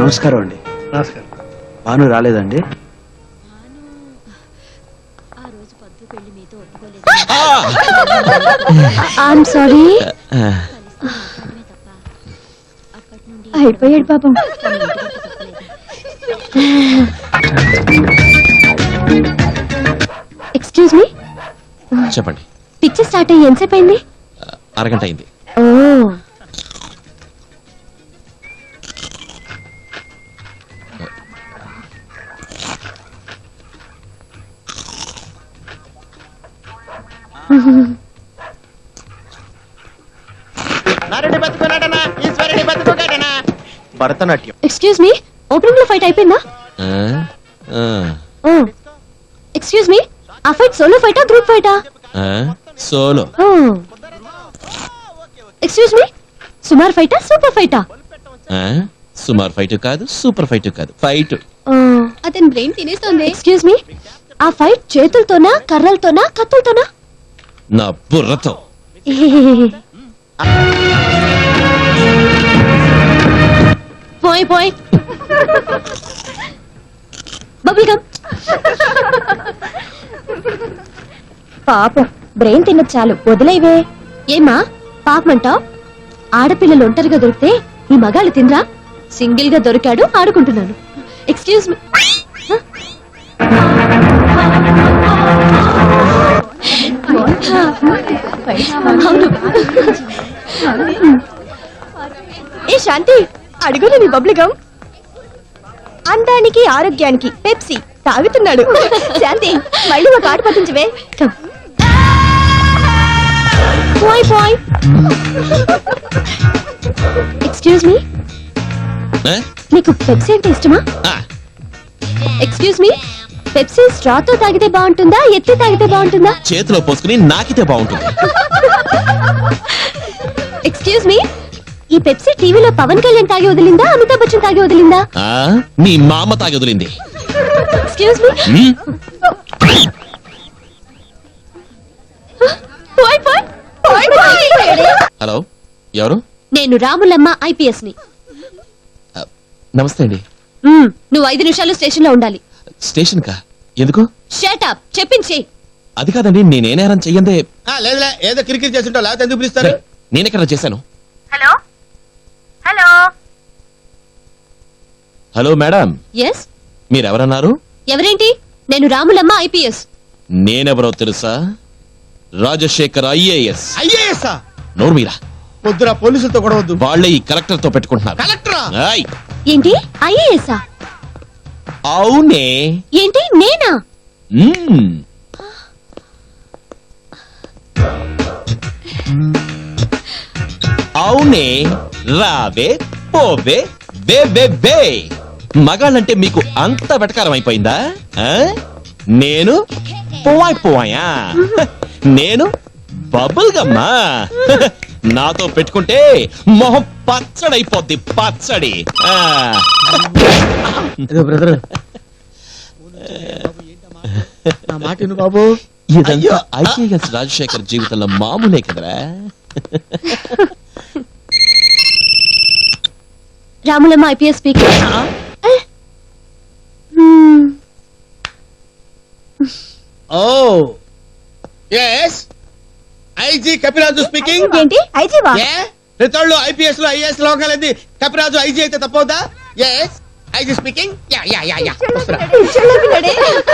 నమస్కారం అండి. నమస్కారం. భాను రాలేదండి? I'm sorry. అయిపోయాడు పాపం. Excuse me. చెప్పండి. పిక్చర్ స్టార్ట్ అయ్యి ఎంతసేపు అయింది? అరగంట అయింది. ఓ భరతనాట్యం. ఎక్స్క్యూజ్ మీ, ఓపెనింగ్ లో ఫైట్ అయిపోయిందా? ఎక్స్క్యూజ్ మీ, ఆ ఫైట్ సోలో ఫైటా గ్రూప్ ఫైటా? సోలో. ఎక్స్క్యూజ్ మీ, సుమార్ ఫైటా సూపర్ ఫైటా? సుమార్ ఫైట్ కాదు, సూపర్ ఫైట్ కాదు, ఫైట్. అతని బ్రెయిన్ తినేస్తోంది. ఎక్స్క్యూజ్ మీ, ఆ ఫైట్ చేతులతోనా కర్రలతోనా కత్తులతోనా? నా బుర్రతో. పోయ్ పోయ్. Bubble gum. పాపం బ్రెయిన్ తిన్న చాలు, వదిలేవే. ఏమా పాపమంటావ్? ఆడపిల్లలు ఒంటరిగా దొరికితే ఈ మగాళ్ళు తినరా? సింగిల్ గా దొరికాడు, ఆడుకుంటున్నాను. Excuse me. అవును. ఏ శాంతి, అడుగులు నీ బబ్లు గమ్. అందానికి ఆరోగ్యానికి పెప్సీ తాగుతున్నాడు. శాంతి, మళ్ళీ ఒక ఆట పట్టించవే. పోయ్ పోయ్. ఎక్స్క్యూజ్ మీ, నీకు పెప్సీ అంటే ఇష్టమా? ఎక్స్క్యూజ్ మీ, పెప్సీ స్ట్రాతో తాగితే బాగుంటుందా ఎత్తి తాగితే బాగుంటుందా? చేతిలో పోసుకుని నాకితే బాగుంటుంది. ఎక్స్క్యూజ్ మీ, ఈ పెప్సీ టీవీలో పవన్ కళ్యాణ్ తాగి వదిలిందా అమితాబ్ బచ్చన్ తాగి వదిలిందా? నీ మామ తాగి వదిలింది. Excuse me. హలో, ఎవరు? నేను రాములమ్మ ఐపీఎస్ ని. నమస్తే అండి. నువ్వు 5 నిమిషాలు స్టేషన్ లో ఉండాలి. స్టేషన్ కా? ఎందుకు? షట్ అప్, చెప్పించే. అది కాదండి, నేనే నేరం చెయ్యందే. లేదులే, ఏదో కిరికిరి చేస్తుంటా, లేకపోతే ఎందుకు పిలుస్తారు? నేనెక్కడ చేశాను? Hello hello. Hello madam. Yes. మీరెవరన్నారు? ఎవరేంటి? నేను రాములమ్మ ఐపీఎస్. నేనెవరో తెలుసా? రాజశేఖర్ ఐఏఎస్. ఐఏఎస్ నోరు మీరా. పొద్దున పోలీసులతో కూడా వద్దు. వాళ్ళే ఈ కలెక్టర్ తో పెట్టుకుంటున్నారు. కలెక్టరా? ఆయ్. ఏంటి ఐఏఎస్? అవునే. ఏంటి నేనా? అవునే. రావే పోవే వే వే వే. మగాళ్ళంటే మీకు అంత వెటకారం అయిపోయిందా? నేను పోవాయ్ పోవాయా? నేను బబుల్ గమ్మా. నాతో పెట్టుకుంటే మొహం పచ్చడైపోద్ది, పచ్చడి. బ్రదర్, నా మాట విను బాబు. ఇదంతా ఐఏఎస్ రాజశేఖర్ జీవితంలో మామూలే కదరా. Ramulamma IPS speaker. Oh yes, IG Kapiraju speaking. ఏంటి ఐజీవా? ప్రతోళ్ళు ఐపీఎస్ లో ఐఏఎస్ లోకాలేంది, కపిరాజు ఐజీ అయితే తప్పవుదా? Yes, IG speaking. Yeah yeah yeah yeah.